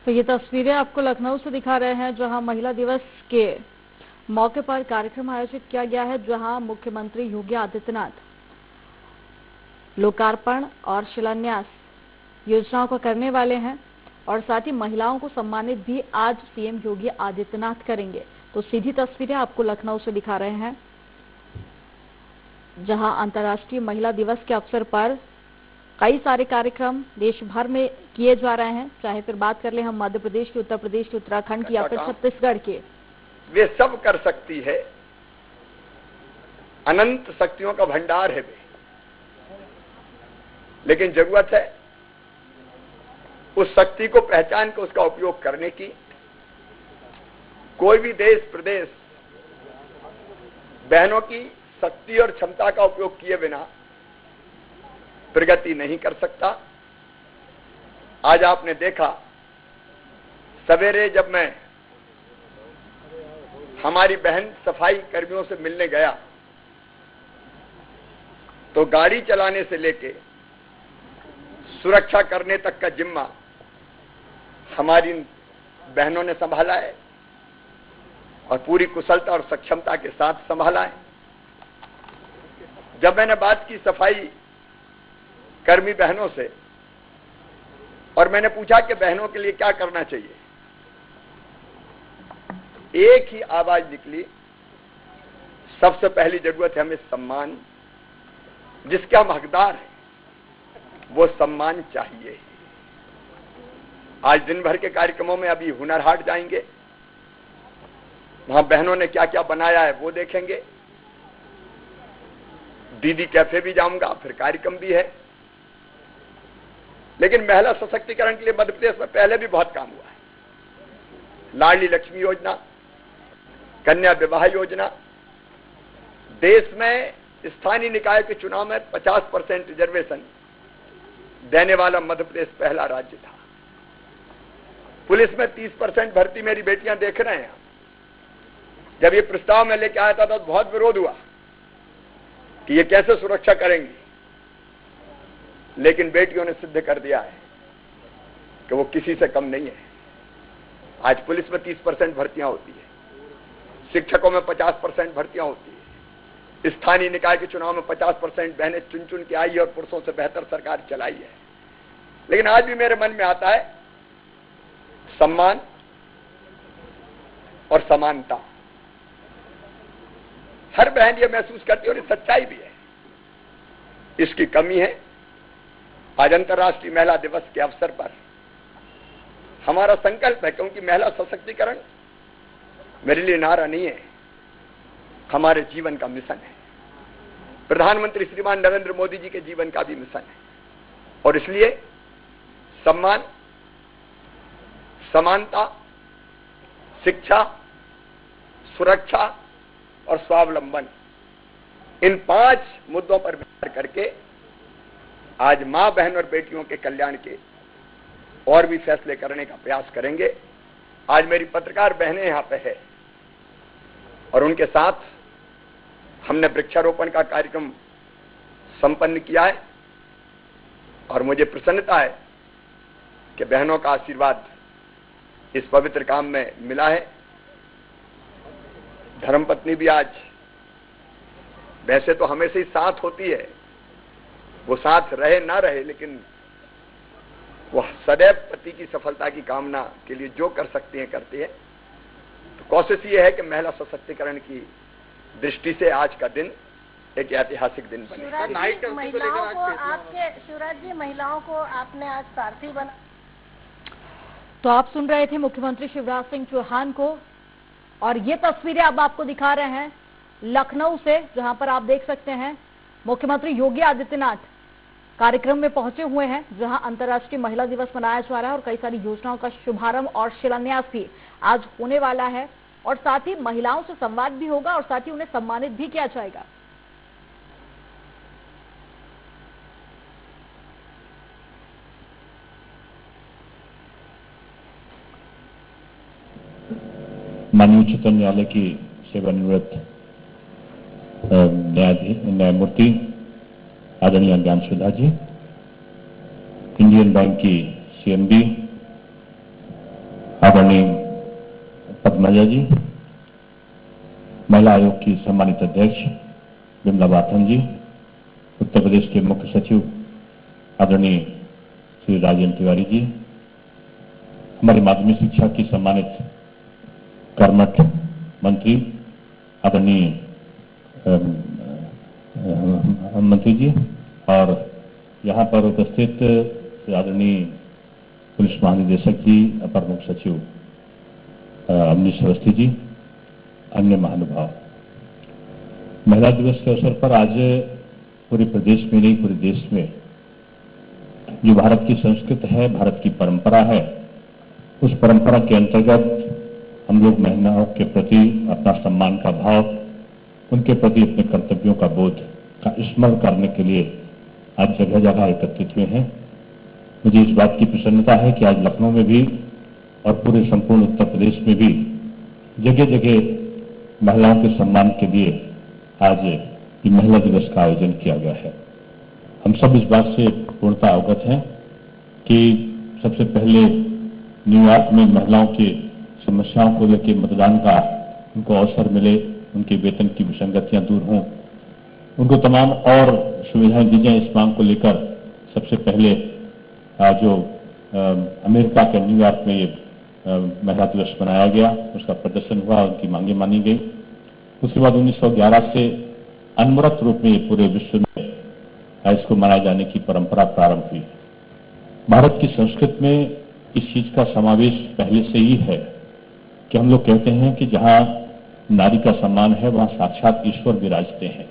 तो ये तस्वीरें आपको लखनऊ से दिखा रहे हैं, जहां महिला दिवस के मौके पर कार्यक्रम आयोजित किया गया है, जहां मुख्यमंत्री योगी आदित्यनाथ लोकार्पण और शिलान्यास योजनाओं को करने वाले हैं और साथ ही महिलाओं को सम्मानित भी आज सीएम योगी आदित्यनाथ करेंगे। तो सीधी तस्वीरें आपको लखनऊ से दिखा रहे हैं, जहां अंतर्राष्ट्रीय महिला दिवस के अवसर पर कई सारे कार्यक्रम देश भर में किए जा रहे हैं। चाहे फिर बात कर ले हम मध्य प्रदेश की, उत्तर प्रदेश की, उत्तराखंड की या फिर छत्तीसगढ़ के, वे सब कर सकती है। अनंत शक्तियों का भंडार है वे, लेकिन जरूरत है उस शक्ति को पहचान कर उसका उपयोग करने की। कोई भी देश प्रदेश बहनों की शक्ति और क्षमता का उपयोग किए बिना प्रगति नहीं कर सकता। आज आपने देखा, सवेरे जब मैं हमारी बहन सफाई कर्मियों से मिलने गया तो गाड़ी चलाने से लेके सुरक्षा करने तक का जिम्मा हमारी बहनों ने संभाला है और पूरी कुशलता और सक्षमता के साथ संभाला है। जब मैंने बात की सफाई कर्मी बहनों से और मैंने पूछा कि बहनों के लिए क्या करना चाहिए, एक ही आवाज निकली, सबसे पहली जरूरत है हमें सम्मान। जिसका हम हकदार है वो सम्मान चाहिए। आज दिन भर के कार्यक्रमों में अभी हुनर हाट जाएंगे, वहां बहनों ने क्या क्या बनाया है वो देखेंगे। दीदी कैफे भी जाऊंगा, फिर कार्यक्रम भी है। लेकिन महिला सशक्तिकरण के लिए मध्य प्रदेश में पहले भी बहुत काम हुआ है। लाडली लक्ष्मी योजना, कन्या विवाह योजना, देश में स्थानीय निकाय के चुनाव में 50% रिजर्वेशन देने वाला मध्य प्रदेश पहला राज्य था। पुलिस में 30% भर्ती मेरी बेटियां देख रहे हैं। जब ये प्रस्ताव में लेके आया था तो बहुत विरोध हुआ कि ये कैसे सुरक्षा करेंगी, लेकिन बेटियों ने सिद्ध कर दिया है कि वो किसी से कम नहीं है। आज पुलिस में 30% भर्तियां होती है, शिक्षकों में 50% भर्तियां होती है, स्थानीय निकाय के चुनाव में 50% बहनें चुन चुन के आई और पुरुषों से बेहतर सरकार चलाई है। लेकिन आज भी मेरे मन में आता है सम्मान और समानता। हर बहन ये महसूस करती है और ये सच्चाई भी है, इसकी कमी है। आज अंतर्राष्ट्रीय महिला दिवस के अवसर पर हमारा संकल्प है, क्योंकि महिला सशक्तिकरण मेरे लिए नारा नहीं है, हमारे जीवन का मिशन है। प्रधानमंत्री श्रीमान नरेंद्र मोदी जी के जीवन का भी मिशन है। और इसलिए सम्मान, समानता, शिक्षा, सुरक्षा और स्वावलंबन, इन 5 मुद्दों पर विचार करके आज मां, बहन और बेटियों के कल्याण के और भी फैसले करने का प्रयास करेंगे। आज मेरी पत्रकार बहनें यहां पे है और उनके साथ हमने वृक्षारोपण का कार्यक्रम संपन्न किया है और मुझे प्रसन्नता है कि बहनों का आशीर्वाद इस पवित्र काम में मिला है। धर्मपत्नी भी आज, वैसे तो हमेशा ही साथ होती है, वो साथ रहे ना रहे, लेकिन वो सदैव पति की सफलता की कामना के लिए जो कर सकती हैं करती है। तो कोशिश ये है कि महिला सशक्तिकरण की दृष्टि से आज का दिन एक ऐतिहासिक दिन बने। शिवराज जी, महिलाओं को आपने आज सारथी बना। तो आप सुन रहे थे मुख्यमंत्री शिवराज सिंह चौहान को, और ये तस्वीरें अब आपको दिखा रहे हैं लखनऊ से, जहां पर आप देख सकते हैं मुख्यमंत्री योगी आदित्यनाथ कार्यक्रम में पहुंचे हुए हैं, जहां अंतर्राष्ट्रीय महिला दिवस मनाया जा रहा है और कई सारी योजनाओं का शुभारंभ और शिलान्यास भी आज होने वाला है। और साथ ही महिलाओं से संवाद भी होगा और साथ ही उन्हें सम्मानित भी किया जाएगा। माननीय उच्चतम न्यायालय की सेवानिवृत्त न्यायमूर्ति आदरणीय ज्ञान सुधा जी, इंडियन बैंक की सीएमडी पद्मजा जी, महिला आयोग की सम्मानित अध्यक्ष विमला वाथन जी, उत्तर प्रदेश के मुख्य सचिव आदरणीय श्री राजेंद्र तिवारी जी, हमारी माध्यमिक शिक्षा की सम्मानित कर्मठ मंत्री आदरणीय मंत्री जी, और यहाँ पर उपस्थित आदरणीय पुलिस महानिदेशक जी, अपर मुख्य सचिव अमनीश अवस्थी जी, अन्य महानुभाव। महिला दिवस के अवसर पर आज पूरे प्रदेश में नहीं, पूरे देश में जो भारत की संस्कृति है, भारत की परंपरा है, उस परंपरा के अंतर्गत हम लोग महिलाओं के प्रति अपना सम्मान का भाव, उनके प्रति अपने कर्तव्यों का बोध का स्मरण करने के लिए आज जगह जगह एकत्रित हुए हैं। मुझे इस बात की प्रसन्नता है कि आज लखनऊ में भी और पूरे संपूर्ण उत्तर प्रदेश में भी जगह जगह महिलाओं के सम्मान के लिए आज ये महिला दिवस का आयोजन किया गया है। हम सब इस बात से पूर्णतः अवगत हैं कि सबसे पहले न्यूयॉर्क में महिलाओं की समस्याओं को लेकर मतदान का उनको अवसर मिले, उनके वेतन की विसंगतियां दूर हों, उनको तमाम और सुविधाएं दी जाएं। इस मांग को लेकर सबसे पहले जो अमेरिका के न्यूयॉर्क में ये महिला दिवस मनाया गया, उसका प्रदर्शन हुआ, उनकी मांगे मानी गई। उसके बाद 1911 से अनवरत रूप में पूरे विश्व में इसको मनाए जाने की परंपरा प्रारंभ हुई। भारत की संस्कृति में इस चीज का समावेश पहले से ही है कि हम लोग कहते हैं कि जहां नारी का सम्मान है वहां साक्षात ईश्वर विराजते हैं,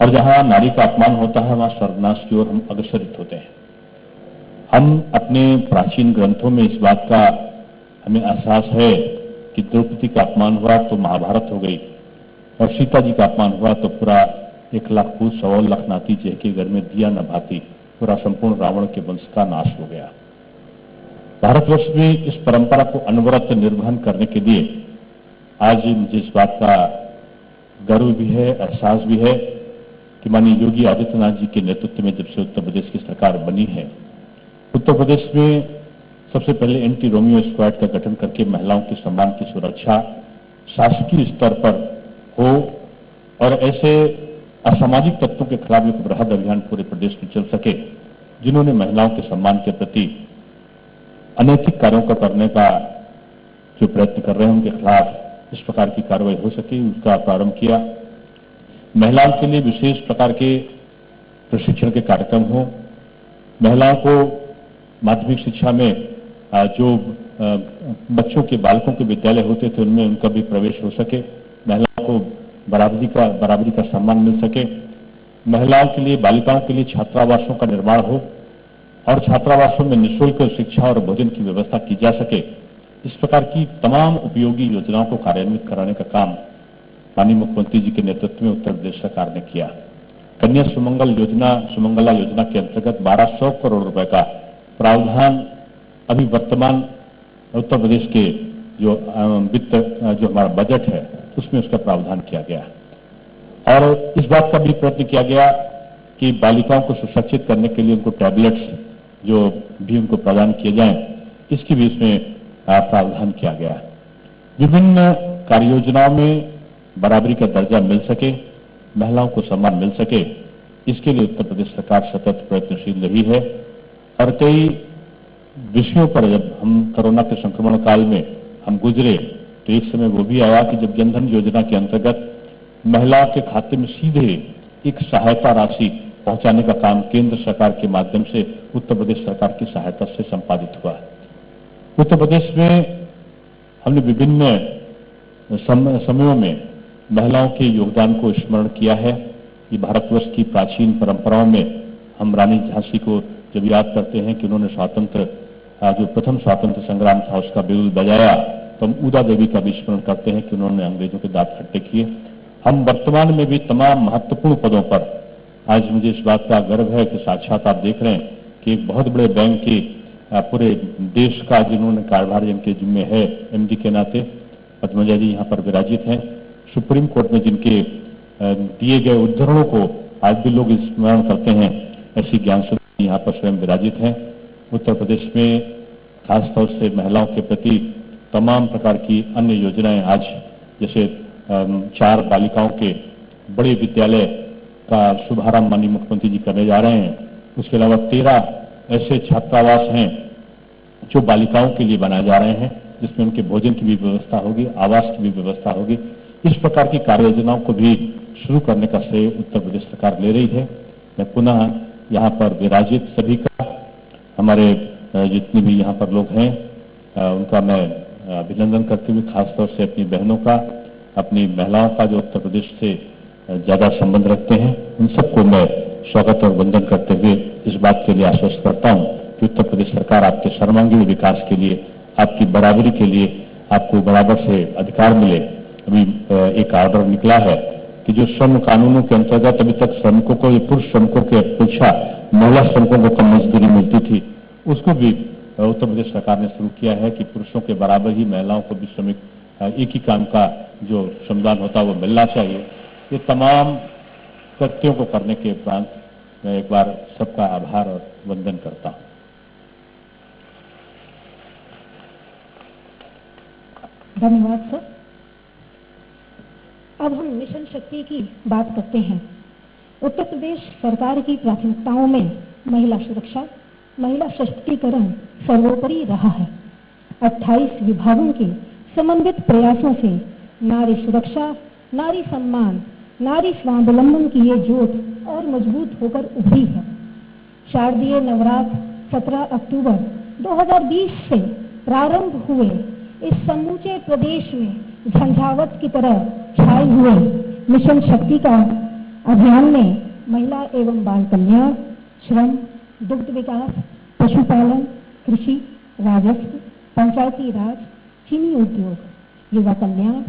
और जहां नारी का अपमान होता है वहां सर्वनाश की ओर हम अग्रसरित होते हैं। हम अपने प्राचीन ग्रंथों में इस बात का हमें एहसास है कि द्रौपदी का अपमान हुआ तो महाभारत हो गई, और सीता जी का अपमान हुआ तो पूरा 1 लाख पूत 100 लाख नाती जय के घर में दिया न भाती, पूरा संपूर्ण रावण के वंश का नाश हो गया। भारतवर्ष में इस परंपरा को अनवरत निर्वहन करने के लिए आज मुझे इस बात का गर्व भी है, एहसास भी है कि माननीय योगी आदित्यनाथ जी के नेतृत्व में जब से उत्तर प्रदेश की सरकार बनी है, उत्तर प्रदेश में सबसे पहले एंटी रोमियो स्क्वाड का गठन करके महिलाओं के सम्मान की सुरक्षा शासकीय स्तर पर हो, और ऐसे असामाजिक तत्वों के खिलाफ एक बृहद अभियान पूरे प्रदेश में चल सके, जिन्होंने महिलाओं के सम्मान के प्रति अनैतिक कार्यों को करने का जो प्रयत्न कर रहे हैं उनके खिलाफ इस प्रकार की कार्रवाई हो सके, उसका प्रारंभ किया। महिलाओं के लिए विशेष प्रकार के प्रशिक्षण के कार्यक्रम हो, महिलाओं को माध्यमिक शिक्षा में जो बच्चों के बालकों के विद्यालय होते थे उनमें उनका भी प्रवेश हो सके, महिलाओं को बराबरी का सम्मान मिल सके, महिलाओं के लिए, बालिकाओं के लिए छात्रावासों का निर्माण हो और छात्रावासों में निःशुल्क शिक्षा और भोजन की व्यवस्था की जा सके। इस प्रकार की तमाम उपयोगी योजनाओं को कार्यान्वित कराने का काम माननीय मुख्यमंत्री जी के नेतृत्व में उत्तर प्रदेश सरकार ने किया। कन्या सुमंगला योजना के अंतर्गत 1200 करोड़ रुपए का प्रावधान अभी वर्तमान उत्तर प्रदेश के जो वित्त जो हमारा बजट है उसमें उसका प्रावधान किया गया, और इस बात का भी प्रयत्न किया गया कि बालिकाओं को सुशिक्षित करने के लिए उनको टैबलेट्स जो भी उनको प्रदान किए जाएं, इसकी भी इसमें प्रावधान किया गया। विभिन्न कार्य योजनाओं में बराबरी का दर्जा मिल सके, महिलाओं को सम्मान मिल सके, इसके लिए उत्तर प्रदेश सरकार सतत प्रयत्नशील रही है। और कई विषयों पर जब हम कोरोना के संक्रमण काल में हम गुजरे तो एक समय वो भी आया कि जब जनधन योजना के अंतर्गत महिलाओं के खाते में सीधे एक सहायता राशि पहुंचाने का काम केंद्र सरकार के माध्यम से उत्तर प्रदेश सरकार की सहायता से संपादित हुआ। उत्तर प्रदेश में हमने विभिन्न समयों में महिलाओं के योगदान को स्मरण किया है। ये भारतवर्ष की प्राचीन परंपराओं में हम रानी झांसी को जब याद करते हैं कि उन्होंने जो प्रथम स्वातंत्र संग्राम था उसका बिगुल बजाया, तो हम उदा देवी का भी स्मरण करते हैं कि उन्होंने अंग्रेजों के दांत खट्टे किए। हम वर्तमान में भी तमाम महत्वपूर्ण पदों पर आज मुझे इस बात का गर्व है कि साक्षात आप देख रहे हैं कि एक बहुत बड़े बैंक के पूरे देश का जिन्होंने कार्यभार जिनके जिम्मे है एमडी के नाते पद्मजा जी यहाँ पर विराजित हैं। सुप्रीम कोर्ट में जिनके दिए गए उद्धरणों को आज भी लोग स्मरण करते हैं, ऐसी ज्ञान सुंदरी यहाँ पर स्वयं विराजित हैं। उत्तर प्रदेश में खासतौर से महिलाओं के प्रति तमाम प्रकार की अन्य योजनाएं आज जैसे 4 बालिकाओं के बड़े विद्यालय का शुभारंभ माननीय मुख्यमंत्री जी करने जा रहे हैं। उसके अलावा 13 ऐसे छात्रावास हैं जो बालिकाओं के लिए बनाए जा रहे हैं, जिसमें उनके भोजन की भी व्यवस्था होगी, आवास की भी व्यवस्था होगी। इस प्रकार की कार्य योजनाओं को भी शुरू करने का श्रेय उत्तर प्रदेश सरकार ले रही है। मैं पुनः यहाँ पर विराजित सभी का, हमारे जितने भी यहाँ पर लोग हैं उनका मैं अभिनंदन करते हुए खासतौर से अपनी बहनों का, अपनी महिलाओं का जो उत्तर प्रदेश से ज्यादा संबंध रखते हैं, उन सबको मैं स्वागत और वंदन करते हुए इस बात के लिए आश्वस्त करता हूं कि उत्तर प्रदेश सरकार आपके सर्वांगीण विकास के लिए, आपकी बराबरी के लिए, आपको बराबर से अधिकार मिले। अभी एक ऑर्डर निकला है कि जो श्रम कानूनों के अंतर्गत अभी तक श्रमिकों को, ये पुरुष श्रमिकों की अपेक्षा महिला श्रमिकों को कम मजदूरी मिलती थी, उसको भी उत्तर प्रदेश सरकार ने शुरू किया है कि पुरुषों के बराबर ही महिलाओं को भी श्रमिक एक ही काम का जो श्रमदान होता है वो मिलना चाहिए। ये तमाम कृत्यों को करने के उपरांत मैं एक बार सबका आभार और वंदन करता हूं। धन्यवाद सर। अब हम मिशन शक्ति की बात करते हैं। उत्तर प्रदेश सरकार की प्राथमिकताओं में महिला सुरक्षा, महिला सशक्तिकरण सर्वोपरि रहा है। 28 विभागों के समन्वित प्रयासों से नारी सुरक्षा, नारी सम्मान, नारी स्वावलंबन की ये ज्योत और मजबूत होकर उभरी है। शारदीय नवरात्र 17 अक्टूबर 2020 से प्रारंभ हुए इस समूचे प्रदेश में झंझावत की तरह छाए हुए मिशन शक्ति का अभियान में महिला एवं बाल कल्याण, श्रम, दुग्ध विकास, पशुपालन, कृषि, राजस्व, पंचायती राज, चीनी उद्योग, युवा कल्याण,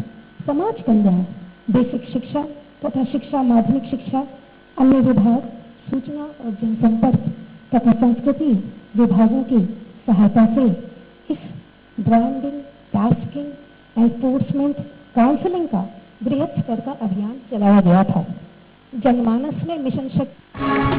समाज कल्याण, बेसिक शिक्षा तथा शिक्षा माध्यमिक शिक्षा, अन्य विभाग, सूचना और जनसंपर्क तथा संस्कृति विभागों की सहायता से इस ब्रांडिंग, टास्किंग, एनफोर्समेंट, काउंसलिंग का बृहद स्तर का अभियान चलाया गया था। जनमानस में मिशन शक्ति